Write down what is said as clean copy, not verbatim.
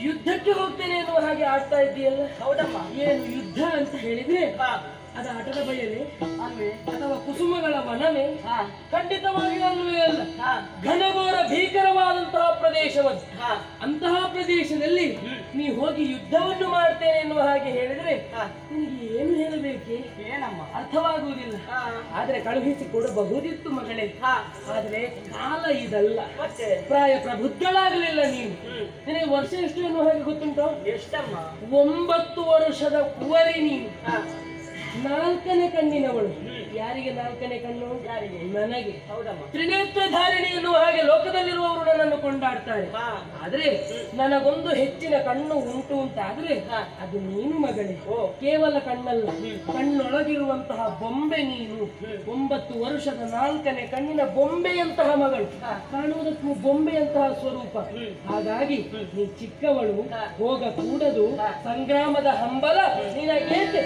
ಯುದ್ಧಕ್ಕೆ ಹೋಗ್ತೇನೆ ಎನ್ನುವ ಹಾಗೆ ಆಡ್ತಾ ಇದ್ದೀಯಲ್ಲ? ಹೌದಮ್ಮ. ಏನು ಯುದ್ಧ ಅಂತ ಹೇಳಿದ್ರೆ ಅದು ಆಟದ ಬಯಲೇ ಅಲ್ವೇ ಅಥವಾ ಕುಸುಮಗಳ ವನವೇ? ಖಂಡಿತವಾಗಿ ಅಲ್ವೇ ಅಲ್ಲ. ಘನಘೋರ ಭೀಕರವಾದಂತಹ ಪ್ರದೇಶವದು. ಅಂತಹ ಪ್ರದೇಶದಲ್ಲಿ ನೀ ಹೋಗಿ ಯುದ್ಧವನ್ನು ಮಾಡ್ತೇನೆ ಎನ್ನುವ ಹಾಗೆ ಹೇಳಿದ್ರೆ ನಿನಗೆ ಏನು ಹೇಳಬೇಕೆ? ಏನಮ್ಮ ಅರ್ಥವಾಗುವುದಿಲ್ಲ. ಆದ್ರೆ ಕಳುಹಿಸಿ ಕೊಡಬಹುದಿತ್ತು ಮಗಳೇ. ಆದ್ರೆ ಕಾಲ ಇದಲ್ಲ. ಪ್ರಾಯ ಪ್ರಬುದ್ಧಳಾಗಲಿಲ್ಲ ನೀನು. ನಿನಗೆ ವರ್ಷ ಎಷ್ಟು ಎನ್ನುವ ಹಾಗೆ ಗೊತ್ತುಂಟು? ಎಷ್ಟಮ್ಮ? 9 ವರ್ಷದ ಕುವರಿ ನೀನು. 4ನೇ ಕಣ್ಣಿನವಳು. ಯಾರಿಗೆ 4ನೇ ಕಣ್ಣು? ಯಾರಿಗೆ? ನನಗೆ. ಹೌದಮ್ಮ. ತ್ರಿನೇತ್ರಧಾರಿಣಿ ಎನ್ನುವ ಹಾಗೆ ಲೋಕದಲ್ಲಿರುವವರು ನನ್ನನ್ನು ಕೊಂಡಾಡ್ತಾರೆ. ಆದ್ರೆ ನನಗೊಂದು ಹೆಚ್ಚಿನ ಕಣ್ಣು ಉಂಟು ಅಂತಾದ್ರೆ ಅದು ನೀನು ಮಗಳೇ. ಕೇವಲ ಕಣ್ಣಲ್ಲ, ಕಣ್ಣೊಳಗಿರುವಂತಹ ಬೊಂಬೆ ನೀನು. 9 ವರ್ಷದ 4ನೇ ಕಣ್ಣಿನ ಬೊಂಬೆಯಂತಹ ಮಗಳು. ಕಾಣುವುದಕ್ಕೂ ಬೊಂಬೆಯಂತಹ ಸ್ವರೂಪ. ಹಾಗಾಗಿ ನೀ ಚಿಕ್ಕವಳು, ಹೋಗ ಕೂಡದು. ಸಂಗ್ರಾಮದ ಹಂಬಲ ನಿನಗೇಕೆ?